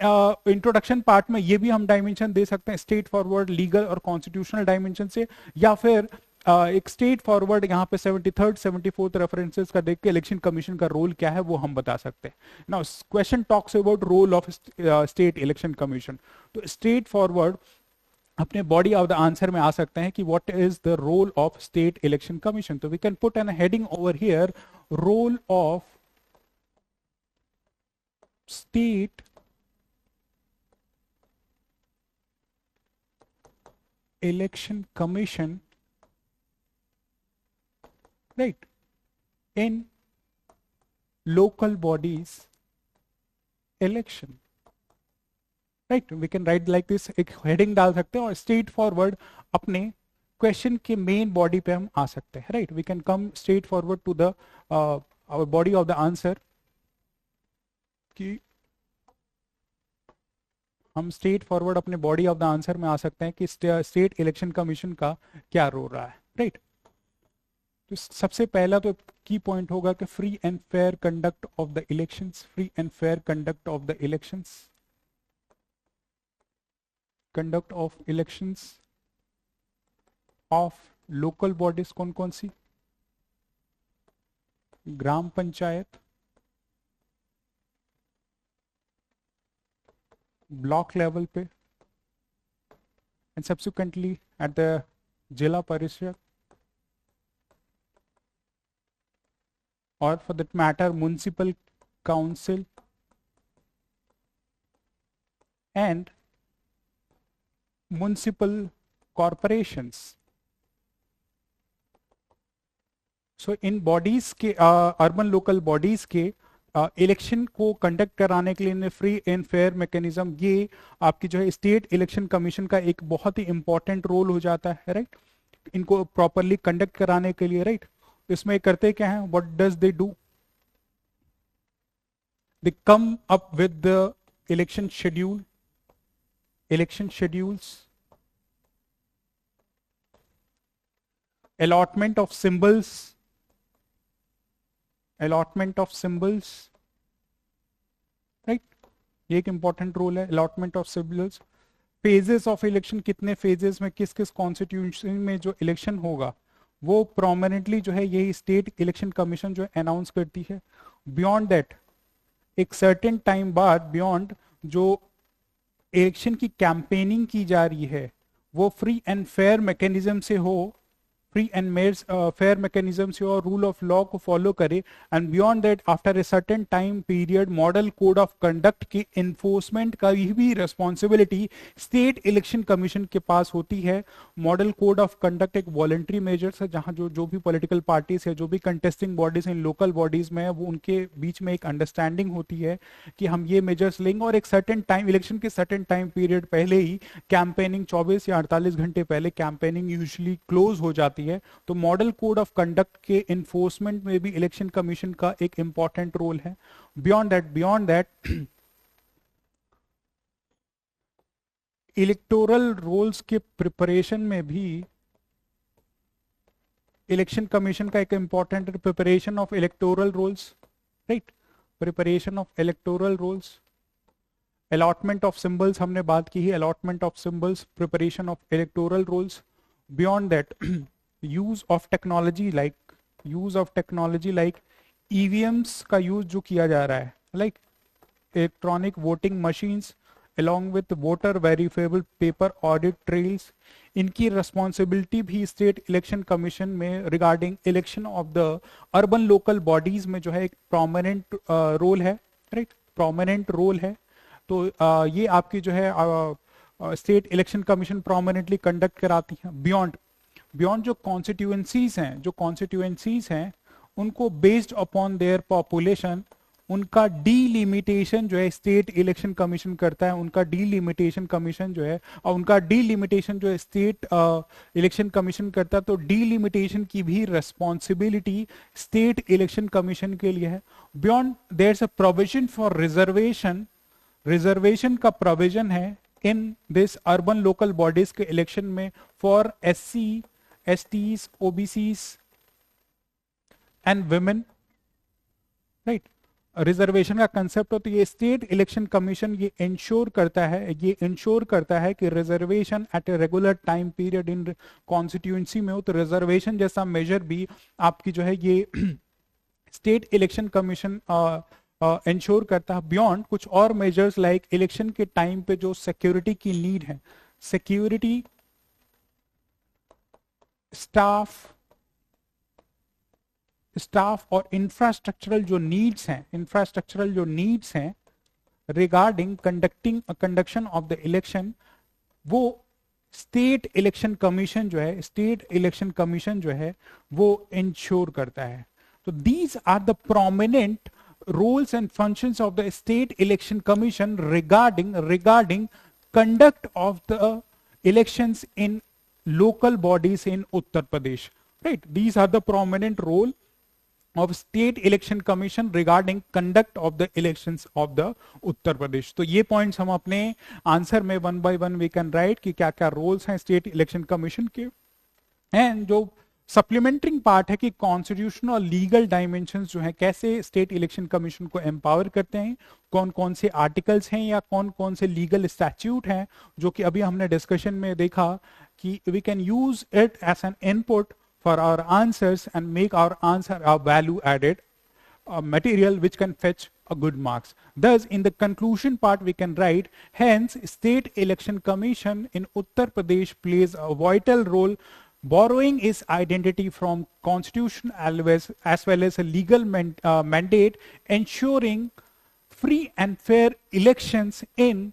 introduction part में ये भी हम डायमेंशन दे सकते हैं स्ट्रेट फॉरवर्ड लीगल और कॉन्स्टिट्यूशनल डायमेंशन से, या फिर एक स्ट्रेट फॉरवर्ड यहाँ पे 73rd 74th रेफरेंसेस का देख के इलेक्शन कमीशन का रोल क्या है वो हम बता सकते हैं। Now question talks about role of state election commission. तो स्ट्रेट फॉरवर्ड अपने बॉडी ऑफ द आंसर में आ सकते हैं कि what is the role of state election commission. तो we can put an heading over here, role of state election commission, right, in local bodies election, right, we can write like this, एक heading डाल सकते हैं और straight forward अपने question के main body पे हम आ सकते हैं, right, we can come straight forward to the our body of the answer कि हम स्टेट फॉरवर्ड अपने बॉडी ऑफ द आंसर में आ सकते हैं कि स्टेट इलेक्शन कमीशन का क्या रोल रहा है, राइट। तो सबसे पहला तो की पॉइंट होगा कि free and fair conduct of the elections, free and fair conduct of the elections, conduct of elections of local bodies कौन कौन सी, ग्राम पंचायत, ब्लॉक लेवल पे, एंड सब्सिक्वेंटली एट द जिला परिषद, और for that matter municipal council and municipal corporations. So in bodies के urban local bodies के election को conduct कराने के लिए फ्री एंड फेयर मैकेनिज्म, ये आपकी जो है स्टेट इलेक्शन कमीशन का एक बहुत ही इंपॉर्टेंट रोल हो जाता है, राइट। इनको प्रॉपरली कंडक्ट कराने के लिए, राइट। इसमें करते क्या है, what does they do, they come up with the election schedule, election schedules, allotment of symbols, allotment of symbols, right, ये एक इंपॉर्टेंट रोल है, allotment of symbols, phases of election, कितने phases में किस किस कॉन्स्टिट्यूशन में जो इलेक्शन होगा वो प्रोमिनेंटली जो है यही स्टेट इलेक्शन कमीशन जो अनाउंस करती है। बियॉन्ड दैट एक सर्टेन टाइम बाद बियॉन्ड जो इलेक्शन की कैंपेनिंग की जा रही है वो फ्री एंड फेयर मैकेनिज्म से हो, फ्री एंड फेयर मैकेनिज्म से और रूल ऑफ लॉ को फॉलो करे। And beyond that after a certain time period model code of conduct की इन्फोर्समेंट का भी रिस्पॉन्सिबिलिटी स्टेट इलेक्शन कमीशन के पास होती है। मॉडल कोड ऑफ कंडक्ट एक वॉलेंट्री मेजर्स है जहां जो भी पॉलिटिकल पार्टीज है, जो भी कंटेस्टिंग बॉडीज हैं लोकल बॉडीज में है, वो उनके बीच में एक अंडरस्टैंडिंग होती है कि हम ये मेजर्स लेंगे और एक सर्टेन टाइम, इलेक्शन के सर्टेन टाइम पीरियड पहले ही कैंपेनिंग 24 या 48 घंटे पहले कैंपेनिंग यूजुअली क्लोज हो जाती है। तो मॉडल कोड ऑफ कंडक्ट के इन्फोर्समेंट में भी इलेक्शन कमीशन का एक इंपॉर्टेंट रोल है। बियॉन्ड दैट इलेक्टोरल रोल्स के प्रिपरेशन में भी इलेक्शन कमीशन का एक important, preparation of electoral rolls, right, preparation of electoral rolls, allotment of symbols हमने बात की है, allotment of symbols, preparation of electoral rolls. Beyond that use of technology like EVMs का यूज जो किया जा रहा है, like electronic voting machines along with voter verifiable paper audit trails, इनकी रिस्पॉन्सिबिलिटी भी स्टेट इलेक्शन कमीशन में regarding election of the urban local bodies में जो है एक प्रोमिनेंट रोल है, राइट, प्रोमिनेंट रोल है। तो ये आपकी जो है state election commission prominently conduct कराती है। बियॉन्ड जो कॉन्स्टिट्यूएंसीज हैं उनको बेस्ड अपॉन देयर पॉपुलेशन उनका डीलिमिटेशन जो है स्टेट इलेक्शन कमीशन करता है, उनका डीलिमिटेशन कमीशन जो है और उनका डीलिमिटेशन जो है स्टेट इलेक्शन कमीशन करता है। तो डीलिमिटेशन की भी रिस्पॉन्सिबिलिटी स्टेट इलेक्शन कमीशन के लिए है। Beyond there is a provision for reservation, reservation का प्रोविजन है in this urban local bodies के इलेक्शन में for SC, STs, OBCs and women, right. Reservation का कंसेप्ट हो तो ये स्टेट इलेक्शन कमीशन ये इंश्योर करता है कि reservation at a regular time period in constituency में हो। तो रिजर्वेशन जैसा मेजर भी आपकी जो है ये स्टेट इलेक्शन कमीशन इंश्योर करता है। बियॉन्ड कुछ और मेजर्स लाइक इलेक्शन के टाइम पे जो सिक्योरिटी की नीड है, सिक्योरिटी, स्टाफ और इंफ्रास्ट्रक्चरल जो नीड्स हैं regarding conduction of the election, वो स्टेट इलेक्शन कमीशन जो है वो इंश्योर करता है। तो these are the prominent roles and functions of the state election commission regarding conduct of the elections in local bodies in Uttar Pradesh, right? These are the prominent role of state election commission regarding conduct of the elections of the Uttar Pradesh। तो ये points हम अपने answer में one by one we can write कि क्या क्या roles हैं state election commission के। एंड जो सप्लीमेंटरी पार्ट है कि कॉन्स्टिट्यूशनल और लीगल डायमेंशंस जो है कैसे स्टेट इलेक्शन कमीशन को एम्पावर करते हैं, कौन कौन से आर्टिकल्स हैं या कौन कौन से लीगल स्टैट्यूट हैं जो कि अभी हमने डिस्कशन में देखा कि we can use it as an input for our answers and make our answer a value added material which can fetch a good marks. Thus, in the conclusion part, we can write, hence, State Election Commission in Uttar Pradesh plays a vital role, borrowing its identity from constitution as well as a legal mandate, ensuring free and fair elections in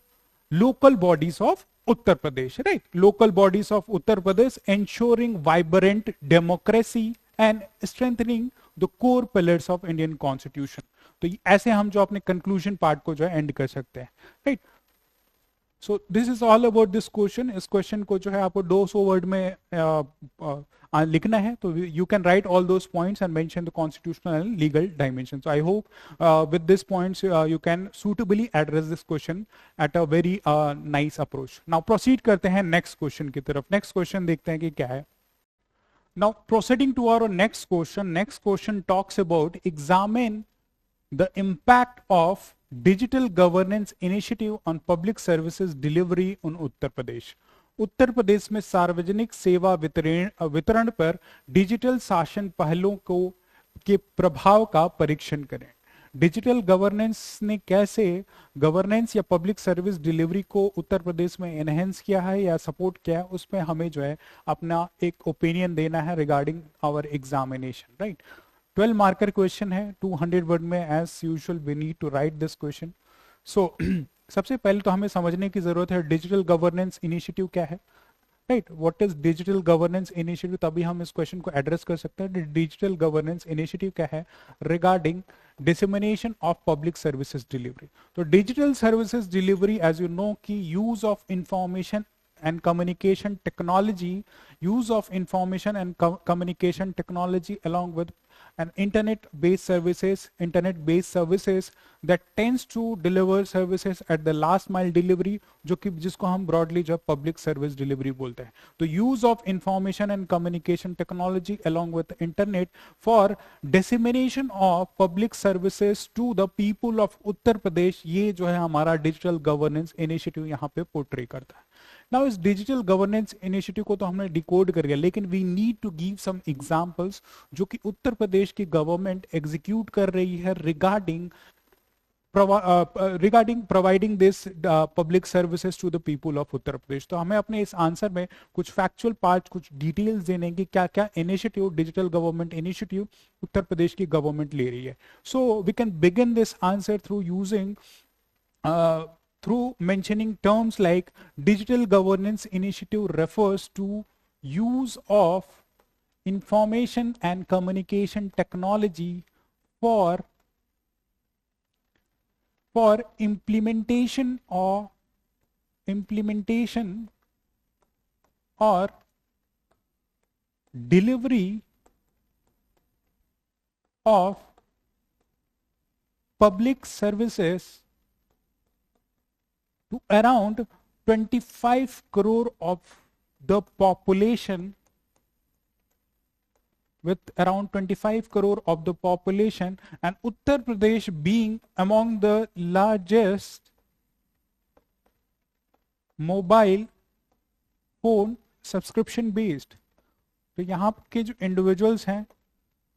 local bodies of Uttar Pradesh, right? Local bodies of Uttar Pradesh, ensuring vibrant democracy and strengthening the core pillars of Indian Constitution. तो ऐसे हम जो अपने conclusion part को जो है and कर सकते हैं, right. So this is all about this question. इस क्वेश्चन को जो है आपको 200 वर्ड में लिखना है, तो you can write all those points and mention the constitutional and legal dimension. So I hope with this points you can suitably address this question at a very nice approach. Now proceed करते हैं next question की तरफ। Next question देखते हैं कि क्या है। Now proceeding to our next question talks about examine the impact of digital governance initiative on public services delivery on Uttar प्रदेश। उत्तर प्रदेश में सार्वजनिक सेवा वितरण पर डिजिटल शासन पहलों को के प्रभाव का परीक्षण करें। डिजिटल गवर्नेंस ने कैसे गवर्नेंस या पब्लिक सर्विस डिलीवरी को उत्तर प्रदेश में एनहेंस किया है या सपोर्ट किया है, उसमें हमें जो है अपना एक ओपिनियन देना है regarding our examination, right. 12 marker question है, 200 वर्ड में। As usual we need to write this question. So सबसे पहले तो हमें समझने की जरूरत है डिजिटल गवर्नेंस इनिशिएटिव क्या है, right. What is digital governance initiative, तभी हम इस क्वेश्चन को एड्रेस कर सकते हैं। डिजिटल गवर्नेंस इनिशिएटिव क्या है regarding dissemination of public services delivery. तो digital services delivery as you know की use of information and communication technology, use of information and communication technology along with an internet-based services that tends to deliver services at the last mile delivery, जो कि जिसको हम broadly जो public service delivery बोलते हैं। तो use of information and communication technology along with internet for dissemination of public services to the people of उत्तर प्रदेश, ये जो है हमारा डिजिटल गवर्नेंस इनिशिएटिव यहाँ पे पोर्ट्रे करता है। नाउ इस डिजिटल गवर्नेंस इनिशिएटिव को तो हमने डिकोड कर लिया, लेकिन we need to give some examples जो कि उत्तर प्रदेश की गवर्नमेंट एग्जीक्यूट कर रही है regarding providing this public services to the people of Uttar Pradesh. तो हमें अपने इस आंसर में कुछ फैक्चुअल पार्ट, कुछ डिटेल्स देने की क्या क्या initiative, digital government initiative Uttar Pradesh की गवर्नमेंट ले रही है। So we can begin this answer through using through mentioning terms like digital governance initiative refers to use of information and communication technology for implementation or delivery of public services to around 25 crore of the population, with around 25 crore of the population, and Uttar Pradesh being among the largest mobile phone subscription based। तो यहाँ के जो individuals हैं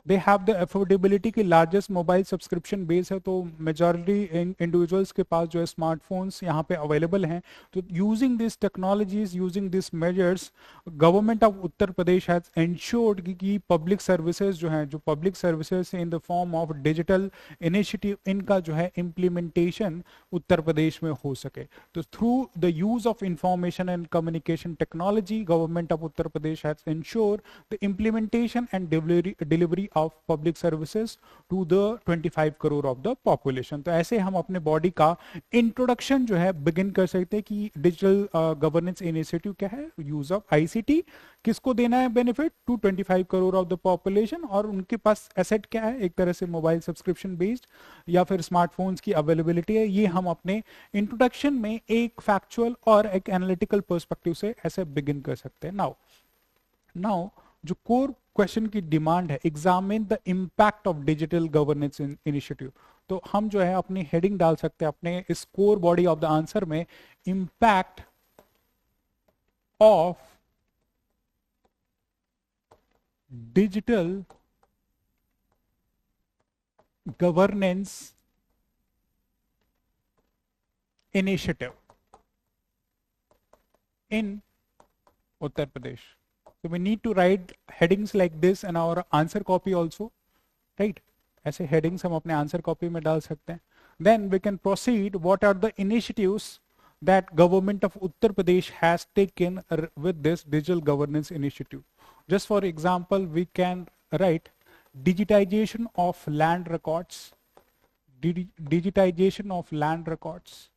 they have the affordability की largest mobile subscription base है, तो majority individuals के पास जो है स्मार्टफोन्स यहाँ पे अवेलेबल हैं। तो using this technologies, using this measures, government of Uttar Pradesh has ensured कि पब्लिक सर्विसेज जो हैं, जो public services in the form of digital initiative, इनका जो है इम्प्लीमेंटेशन उत्तर प्रदेश में हो सके। तो through the use of information and communication technology, government of Uttar Pradesh has ensured the implementation and delivery of public services to the 25 crore of the population. तो ऐसे हम अपने बॉडी का इंट्रोडक्शन जो है बिगिन कर सकते हैं कि डिजिटल गवर्नेंस इनिशिएटिव क्या है, यूज ऑफ आईसीटी किसको देना है benefit, to 25 crore of the population, और उनके पास एसेट क्या है, एक तरह से मोबाइल सब्सक्रिप्शन बेस्ड या फिर स्मार्टफोन्स की अवेलेबिलिटी है। ये हम अपने इंट्रोडक्शन में एक फैक्चुअल और एक एनालिटिकल पर्सपेक्टिव से ऐसे बिगिन कर सकते हैं। नाउ जो कोर क्वेश्चन की डिमांड है, examine the impact of digital governance initiative, तो हम जो है अपनी हेडिंग डाल सकते हैं अपने इस core body of the answer में, impact of digital governance initiative in Uttar Pradesh. So we need to write headings like this in our answer copy also, right? ऐसे headings हम अपने answer copy में डाल सकते हैं। Then we can proceed. What are the initiatives that government of Uttar Pradesh has taken with this digital governance initiative? Just for example, we can write digitization of land records, digitization of land records,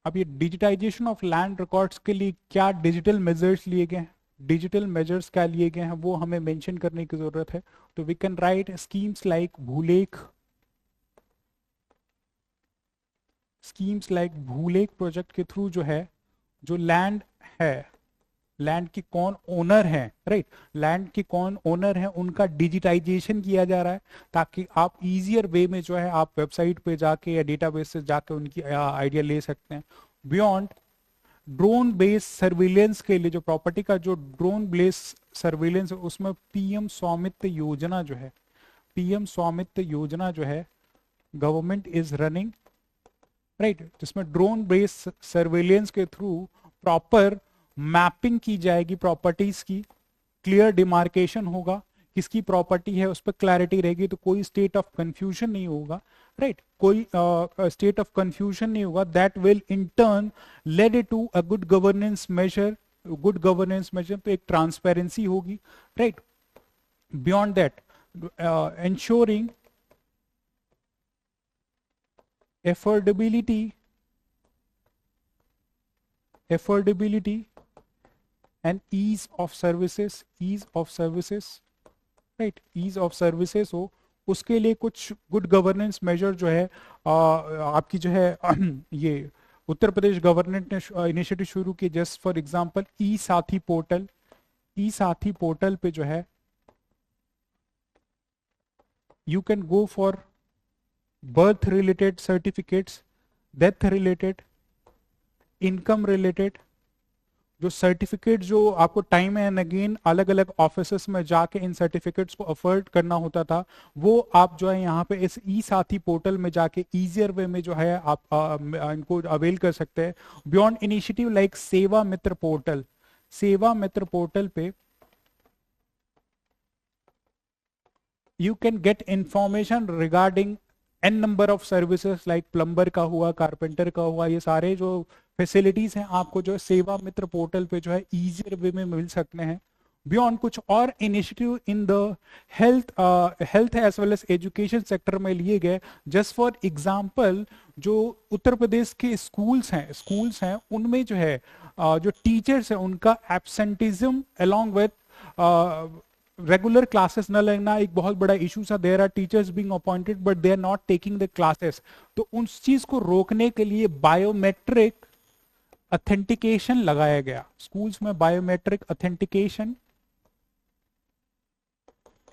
अब ये digitisation of land records के लिए क्या digital measures लिए गए हैं, digital measures क्या लिए गए हैं वो हमें मेंशन करने की जरूरत है। तो we can write schemes like Bhulekh, schemes like Bhulekh project के थ्रू जो है, जो लैंड है, लैंड की कौन ओनर है, राइट, लैंड की कौन ओनर है उनका डिजिटाइजेशन किया जा रहा है, ताकि आप इजियर वे में जो है आप वेबसाइट पे जाके या डेटाबेस से जाके उनकी आइडिया ले सकते हैं। बियॉन्ड ड्रोन बेस्ड सर्विलेंस के लिए, जो प्रॉपर्टी का जो ड्रोन बेस्ड सर्विलेंस है उसमें पीएम स्वामित्व योजना जो है, पीएम स्वामित्व योजना जो है गवर्नमेंट इज रनिंग, राइट, जिसमें ड्रोन बेस्ड सर्वेलेंस के थ्रू प्रॉपर मैपिंग की जाएगी प्रॉपर्टीज की, क्लियर डिमार्केशन होगा किसकी प्रॉपर्टी है, उस पर क्लैरिटी रहेगी, तो कोई स्टेट ऑफ कंफ्यूजन नहीं होगा, राइट, कोई स्टेट ऑफ कंफ्यूजन नहीं होगा। That will in turn lead to a good governance measure, good governance measure तो एक ट्रांसपेरेंसी होगी, right. Beyond that ensuring affordability and ease of services, right, ease of services हो, उसके लिए कुछ गुड गवर्नेंस मेजर जो है आपकी जो है ये उत्तर प्रदेश गवर्नमेंट ने इनिशिएटिव शुरू की। जस्ट फॉर एग्जांपल ई साथी पोर्टल, ई साथी पोर्टल पे जो है you can go for birth related certificates, death related, income related, जो सर्टिफिकेट जो आपको टाइम एंड अगेन अलग अलग ऑफिसेस में जाके इन सर्टिफिकेट्स को अफोर्ड करना होता था, वो आप जो है यहाँ पे इस ई साथी पोर्टल में जाके इजियर वे में जो है आप इनको अवेल कर सकते हैं। बियॉन्ड इनिशिएटिव लाइक सेवा मित्र पोर्टल, सेवा मित्र पोर्टल पे you can get information regarding n number of services like plumber का हुआ, कारपेंटर का हुआ, ये सारे जो फैसिलिटीज हैं आपको जो सेवा मित्र पोर्टल पे जो है इजियर वे में मिल सकते हैं। बियॉन्ड कुछ और initiative in the health as well as education sector में लिए गए। जस्ट फॉर एग्जांपल जो उत्तर प्रदेश के स्कूल्स हैं उनमें जो है जो टीचर्स हैं उनका absenteeism along with regular classes न लगना एक बहुत बड़ा इशू था। There are teachers being appointed but they are not taking the classes, तो उस चीज को रोकने के लिए बायोमेट्रिक ऑथेंटिकेशन लगाया गया स्कूल्स में, biometric authentication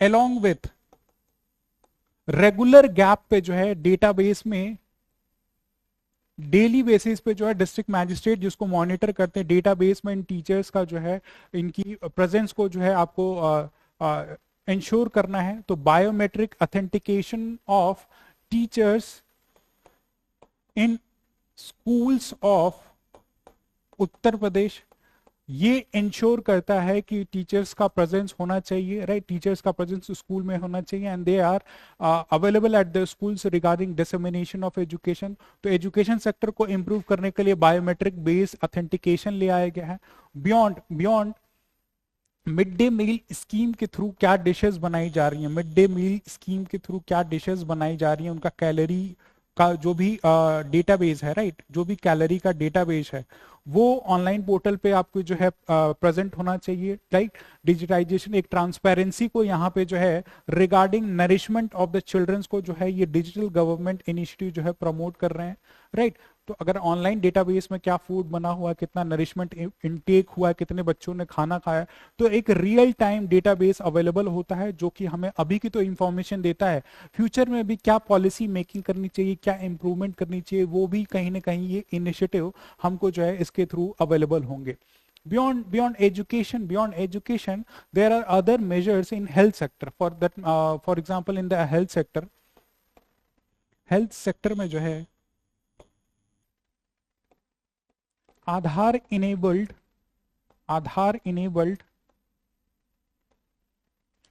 along with regular gap पे जो है डेटाबेस में डेली बेसिस पे जो है डिस्ट्रिक्ट मैजिस्ट्रेट जिसको मॉनिटर करते हैं डेटाबेस में इन टीचर्स का जो है इनकी प्रेजेंस को जो है आपको इंश्योर करना है। तो biometric authentication of teachers in schools of Uttar Pradesh, ये इंश्योर करता है कि टीचर्स का प्रेजेंस होना चाहिए, राइट, टीचर्स का प्रेजेंस स्कूल में होना चाहिए and they are available at the schools regarding dissemination of education. तो एजुकेशन सेक्टर को इंप्रूव करने के लिए बायोमेट्रिक बेस्ड ऑथेंटिकेशन ले आया गया है। Beyond mid day meal scheme के थ्रू क्या डिशेस बनाई जा रही हैं, मिड डे मील स्कीम के थ्रू क्या डिशेस बनाई जा रही हैं, उनका कैलोरी का जो भी डेटाबेस है, राइट, जो भी कैलोरी का डेटाबेस है वो ऑनलाइन पोर्टल पे आपको जो है प्रेजेंट होना चाहिए, राइट। डिजिटाइजेशन, एक ट्रांसपेरेंसी को यहाँ पे जो है regarding nourishment of the childrens को जो है ये डिजिटल गवर्नमेंट इनिशिएटिव जो है प्रमोट कर रहे हैं, राइट। तो अगर ऑनलाइन डेटाबेस में क्या फूड बना हुआ, कितना नरिशमेंट इनटेक हुआ, कितने बच्चों ने खाना खाया, तो एक रियल टाइम डेटाबेस अवेलेबल होता है जो कि हमें अभी की तो इंफॉर्मेशन देता है, फ्यूचर में भी क्या पॉलिसी मेकिंग करनी चाहिए, क्या इंप्रूवमेंट करनी चाहिए, वो भी कहीं ना कहीं ये इनिशिएटिव हमको जो है इसके थ्रू अवेलेबल होंगे। Beyond education, there are other measures in health sector. For example, in the health sector में जो है Aadhaar enabled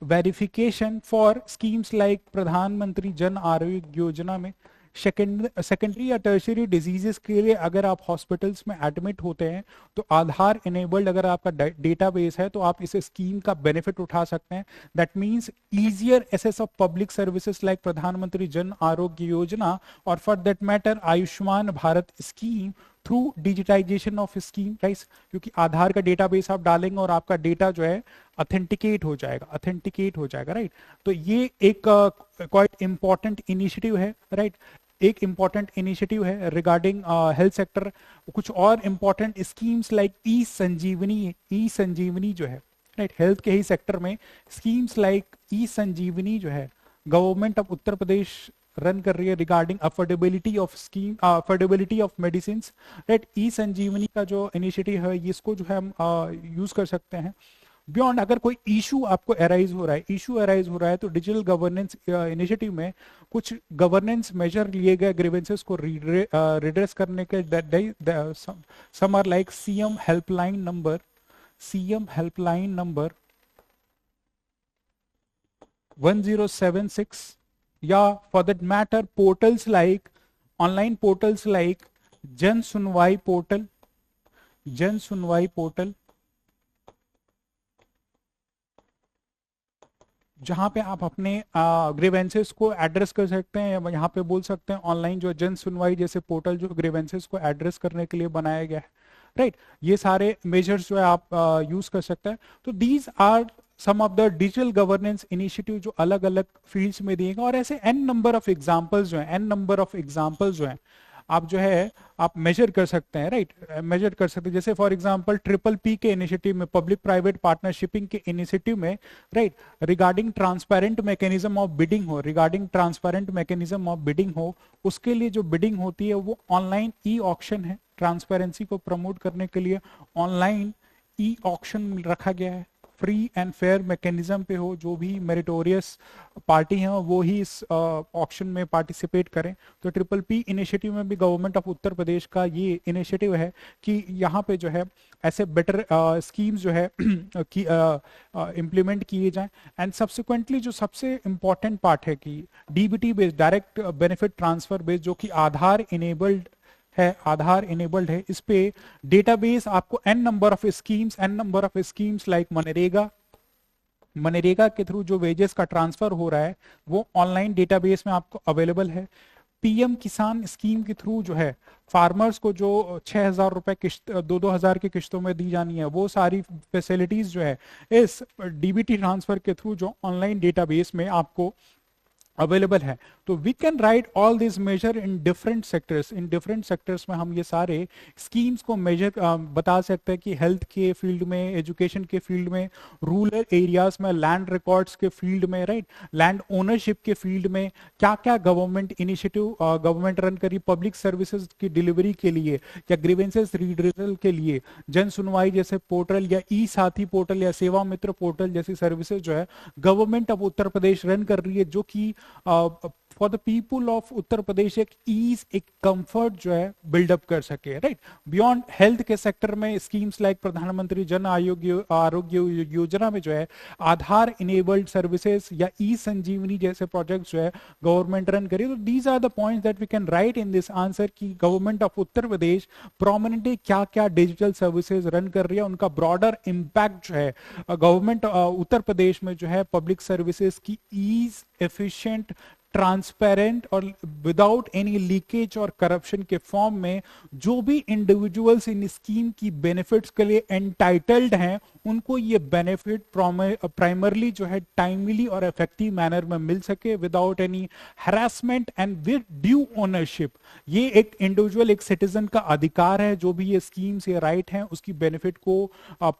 verification for schemes like प्रधानमंत्री जन आरोग्य योजना में सेकेंडरी या टर्शियरी डिजीजेस के लिए अगर आप हॉस्पिटल्स में एडमिट होते हैं तो आधार इनेबल्ड अगर आपका डेटाबेस है तो आप इस स्कीम का बेनिफिट उठा सकते हैं। That means easier access of public services like प्रधानमंत्री जन आरोग्य योजना और for that matter Ayushman Bharat scheme through digitization of scheme, right. क्योंकि आधार का डेटाबेस आप डालेंगे और आपका डेटा जो है ऑथेंटिकेट हो जाएगा, राइट। तो ये एक क्वाइट इंपॉर्टेंट इनिशिएटिव है, राइट। एक इंपॉर्टेंट इनिशिएटिव है रिगार्डिंग हेल्थ सेक्टर। कुछ और important schemes like e Sanjeevani जो है, राइट, हेल्थ के ही सेक्टर में स्कीम्स लाइक ई संजीवनी जो है government of Uttar Pradesh run कर रही है regarding affordability of medicine, right. E Sanjeevani का जो इनिशिएटिव है इसको जो है हम यूज कर सकते हैं। बियॉन्ड अगर कोई इशू आपको अराइज हो रहा है तो डिजिटल गवर्नेंस इनिशिएटिव में कुछ गवर्नेंस मेजर लिए गए ग्रीवेंसेस को रिड्रेस करने के some are like CM helpline number 1076 या for that matter portals like online portals like Jan Sunwai portal जहां पे आप अपने ग्रीवेंसेस को एड्रेस कर सकते हैं, या यहाँ पे बोल सकते हैं ऑनलाइन जो जन सुनवाई जैसे पोर्टल जो ग्रीवेंसेस को एड्रेस करने के लिए बनाया गया है, राइट। ये सारे मेजर्स जो है आप यूज कर सकते हैं। तो these are some of the digital governance initiative जो अलग अलग फील्ड्स में दिए गए, और ऐसे एन नंबर ऑफ एग्जांपल्स जो हैं आप जो है आप मेजर कर सकते हैं, राइट। मेजर कर सकते हैं जैसे फॉर एग्जांपल PPP के इनिशिएटिव में, पब्लिक प्राइवेट पार्टनरशिपिंग के इनिशिएटिव में, right, regarding transparent mechanism of bidding हो, उसके लिए जो बिडिंग होती है वो ऑनलाइन ई ऑक्शन है। ट्रांसपेरेंसी को प्रमोट करने के लिए ऑनलाइन ई ऑक्शन रखा गया है। फ्री एंड फेयर मैकेनिज्म पे हो, जो भी मेरिटोरियस पार्टी हैं वो ही इस ऑक्शन में पार्टिसिपेट करें। तो PPP इनिशिएटिव में भी गवर्नमेंट ऑफ उत्तर प्रदेश का ये इनिशिएटिव है कि यहाँ पे जो है ऐसे बेटर स्कीम्स जो है कि इम्प्लीमेंट किए जाएं। एंड सब्सिक्वेंटली जो सबसे इम्पॉर्टेंट पार्ट है कि DBT based, direct benefit transfer based, जो कि आधार इनेबल्ड है, इस पे डेटाबेस आपको an number of schemes like MNREGA के थ्रू जो वेजेस का ट्रांसफर हो रहा है वो ऑनलाइन डेटाबेस में आपको अवेलेबल है। PM किसान स्कीम के थ्रू जो है फार्मर्स को जो 6,000 रुपए किश्त 2,000 की किश्तों में दी जानी है, वो सारी फैसिलिटीज जो है इस DBT ट्रांसफर के थ्रू जो ऑनलाइन डेटाबेस में आपको अवेलेबल है। तो we can write all this measure in different sectors में हम ये सारे स्कीम्स को मेजर बता सकते हैं कि हेल्थ के फील्ड में, एजुकेशन के फील्ड में, रूरल एरियाज में, लैंड रिकॉर्ड्स के फील्ड में, राइट, लैंड ओनरशिप के फील्ड में क्या क्या गवर्नमेंट इनिशिएटिव गवर्नमेंट रन करी पब्लिक सर्विसेज की डिलीवरी के लिए या ग्रीवेंसेस रिड्रेसल के लिए, जन सुनवाई जैसे पोर्टल या ई साथी पोर्टल या सेवा मित्र पोर्टल जैसी सर्विसेज जो है government of Uttar Pradesh run कर रही है, जो कि for the people of Uttar प्रदेश एक ईज, एक कंफर्ट जो है बिल्डअप कर सके, राइट। बियॉन्ड हेल्थ के सेक्टर में स्कीम्स लाइक प्रधानमंत्री जन आरोग्य योजना में जो है आधार इनेबल्ड सर्विसेज या ई संजीवनी जैसे प्रोजेक्ट्स जो है गवर्नमेंट रन करी। तो these are the points that we can write in this answer कि government of Uttar Pradesh prominently क्या क्या डिजिटल सर्विसेज रन कर रही है, उनका ब्रॉडर इंपैक्ट जो है गवर्नमेंट उत्तर प्रदेश में जो है पब्लिक सर्विसेज की ईज, एफिशिएंट, ट्रांसपेरेंट और विदाउट एनी लीकेज और करप्शन के फॉर्म में जो भी individuals in scheme key benefits के लिए एंटाइटल्ड हैं उनको ये बेनिफिट प्राइमरली जो है टाइमली और इफेक्टिव मैनर में मिल सके without any harassment and with due ownership. ये एक इंडिविजुअल, एक सिटीजन का अधिकार है, जो भी ये स्कीम्स, ये राइट हैं उसकी बेनिफिट को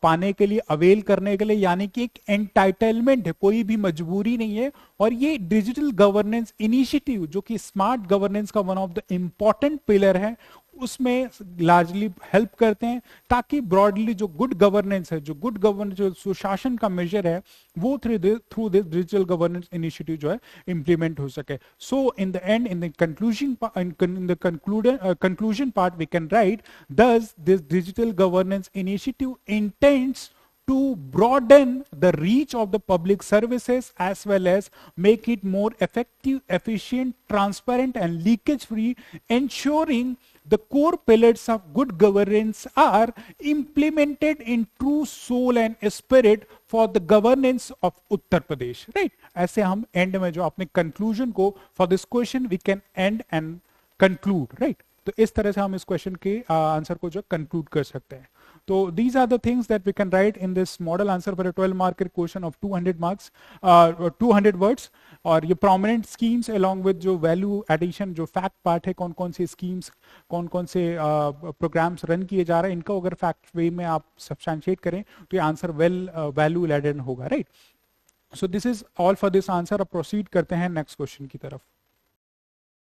पाने के लिए, अवेल करने के लिए, यानी कि एक एंटाइटलमेंट है, कोई भी मजबूरी नहीं है। और ये डिजिटल गवर्नेंस इनिशिएटिव जो कि स्मार्ट गवर्नेंस का one of the important pillar है, उसमें लार्जली हेल्प करते हैं ताकि ब्रॉडली जो गुड गवर्नेंस है, जो सुशासन का मेजर है, वो through this digital governance initiative जो है इंप्लीमेंट हो सके। So in the end, in the conclusion part we can write, thus this digital governance initiative intends to broaden the reach of the public services as well as make it more effective, efficient, transparent and leakage free, ensuring the core pillars of good governance are implemented in true soul and spirit for the governance of Uttar Pradesh, right? ऐसे हम end में जो अपने conclusion को for this question we can end and conclude, right? तो इस तरह से हम इस क्वेश्चन के आंसर को जो कंक्लूड कर सकते हैं. तो these are the things that we can write in this model answer for a 12 mark question of 200 marks, 200 words. और ये prominent schemes along with जो value addition जो fact part है, कौन कौन से schemes, कौन कौन से programs रन किए जा रहे हैं, इनका अगर fact way में आप substantiate करें तो ये आंसर well value laden होगा, right? So this is all for this answer. अब proceed करते हैं next question की तरफ.